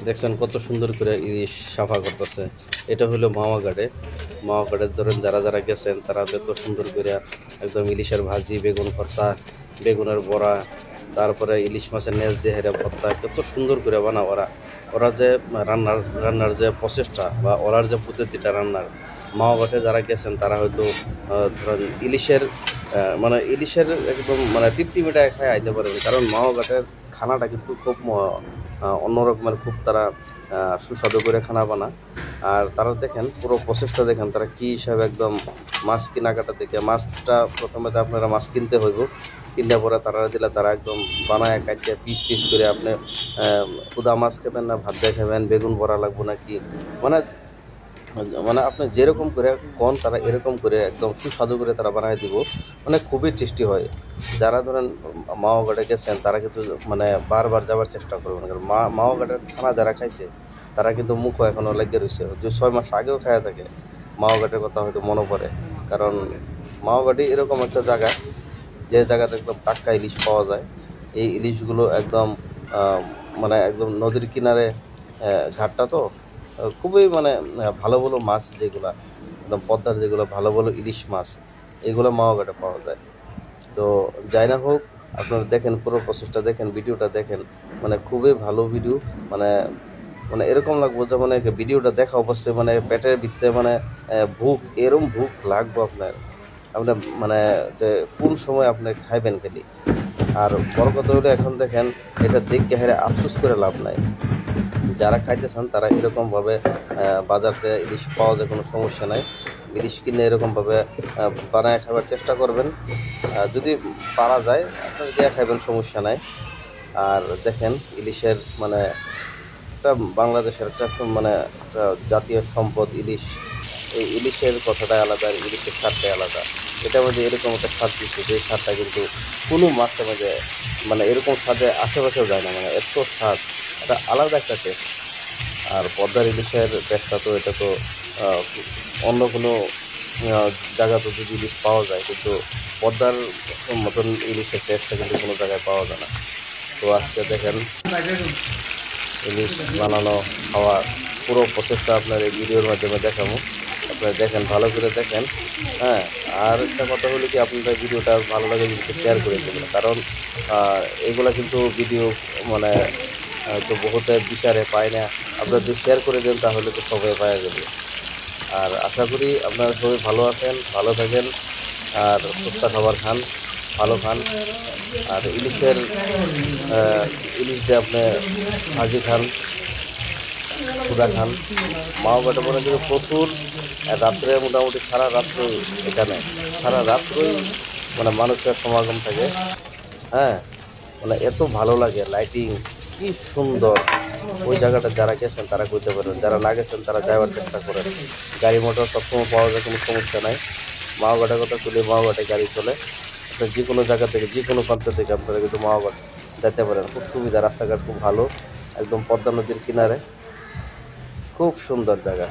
দেখছেন কত সুন্দর করে ইলিশ সাফা করতেছে। এটা হলো মাওয়া ঘাটে ধরেন যারা যারা গেছেন তারা এত সুন্দর করে একদম ইলিশের ভাজি, বেগুন ভর্তা, বেগুনের বড়া, তারপরে ইলিশ মাছের নেজ দিয়ে হেরা ভর্তা কত সুন্দর করে বানা ওরা। ওরা যে রান্নার যে প্রসেসটা বা ওরার যে পদ্ধতিটা রান্নার, মাওয়া ঘাটে যারা গেছেন তারা হয়তো ধরেন মানে ইলিশের একদম মানে তৃপ্তি মেটায় খায় আইতে পারেন, কারণ মাওয়া ঘাটের খানাটা কিন্তু খুব অন্য রকমের, খুব তারা সুস্বাদু করে খানা বানা। আর তারা দেখেন পুরো প্রসেসটা দেখেন তারা কী হিসাবে একদম মাছ কেনাকাটা থেকে, মাছটা প্রথমে তো আপনারা মাছ কিনতে হইব, কিনতে পরে তারা দিলে তারা একদম বানায় কাটিয়ে পিস পিস করে আপনি খুদা মাছ খাবেন না ভাত দিয়ে খাবেন, বেগুন বড়া লাগবো নাকি, মানে মানে আপনি যেরকম করে কোন তারা এরকম করে একদম সুস্বাদু করে তারা বানায় দিব, মানে খুবই টেস্টি হয়। যারা ধরেন মাওয়া ঘাটে গেছেন তারা কিন্তু মানে বারবার যাওয়ার চেষ্টা করবেন, কারণ মাওয়া ঘাটের খানা যারা খাইছে তারা কিন্তু মুখও এখনও লেগে রয়েছে, যে 6 মাস আগেও খাওয়া থাকে মাওয়া ঘাটের কথা হয়তো মনে পড়ে। কারণ মাওয়া ঘাটই এরকম একটা জায়গা যে জায়গাতে একদম টাটকা ইলিশ পাওয়া যায়। এই ইলিশগুলো একদম মানে একদম নদীর কিনারে ঘাটটা তো খুবই মানে ভালো ভালো মাছ যেগুলা একদম পদ্মার যেগুলো ভালো ভালো ইলিশ মাছ, এগুলো মাওয়া ঘাটে পাওয়া যায়। তো যাই না হোক, আপনারা দেখেন পুরো প্রসেসটা দেখেন, ভিডিওটা দেখেন, মানে খুবই ভালো ভিডিও। মানে মানে এরকম লাগবো যে মানে ভিডিওটা দেখা অবশ্যই মানে পেটের ভিতরে মানে ভুক, এরম ভুক লাগবো আপনার, আপনার মানে যে কোন সময় আপনি খাইবেন খেলি। আর বড় কথা হলো এখন দেখেন এটা দেখে হেরে আফসোস করে লাভ নাই। যারা খাইতেছেন তারা এরকমভাবে বাজারতে ইলিশ পাওয়া যায়, কোনো সমস্যা নাই, ইলিশ কিনে এরকমভাবে বানায় খাবার চেষ্টা করবেন। যদি পারা যায় আপনারা দিয়ে খাইবেন, সমস্যা নাই। আর দেখেন ইলিশের মানে একটা বাংলাদেশের একটা মানে একটা জাতীয় সম্পদ ইলিশ। এই ইলিশের কথাটাই আলাদা, আর ইলিশের স্বাদটাই আলাদা। এটার মধ্যে এরকম একটা স্বাদ দিচ্ছে যে স্বাদটা কিন্তু কোনো মাছের মধ্যে মানে এরকম স্বাদে আশেপাশেও যায় না, মানে এত স্বাদ, এটা আলাদা একটা টেস্ট। আর পদ্মার ইলিশের টেস্টটা তো এটা তো আহ, অন্য কোনো জায়গাতে যদি ইলিশ পাওয়া যায়, কিন্তু পদ্মার মতন ইলিশের টেস্টটা কিন্তু কোনো জায়গায় পাওয়া যায় না। তো আজকে দেখেন ইলিশ বানানো, খাওয়া পুরো প্রসেসটা আপনার এই ভিডিওর মাধ্যমে দেখাবো, আপনারা দেখেন, ভালো করে দেখেন। হ্যাঁ, আর একটা কথা হলো কি, আপনাদের ভিডিওটা ভালো লাগে যদি শেয়ার করে দেবেন, কারণ এগুলা কিন্তু ভিডিও মানে তো বহুতে বিচারে পায় না। আপনারা যদি শেয়ার করে দেন তাহলে তো সবাই পাওয়া যাবে। আর আশা করি আপনারা সবাই ভালো আছেন, ভালো থাকেন, আর সুস্থ খাবার খান, ভালো খান। আর ইলিশ দিয়ে আপনি ভাজি খান, ক্ষুদা খান। মাও ঘাটে মনে করি প্রচুর রাত্রে মোটামুটি সারা রাত্রই এখানে, সারা রাত্রই মানে মানুষের সমাগম থাকে। হ্যাঁ, মানে এত ভালো লাগে, লাইটিং কি সুন্দর। ওই জায়গাটা যারা গেছেন তারা করতে পারবেন, যারা না গেছেন তারা যাওয়ার চেষ্টা করেন। গাড়ি মোটর সবসময় পাওয়া যায়, কোনো সমস্যা নাই। মাওঘাটের কথা তুলে মাওঘাটে গাড়ি চলে, আপনার যে কোনো জায়গা থেকে যে কোনো প্রান্ত থেকে আপনারা কিন্তু মাওঘাট যেতে পারেন, খুব সুবিধা, রাস্তাঘাট খুব ভালো, একদম পদ্মা নদীর কিনারে, খুব সুন্দর জায়গা।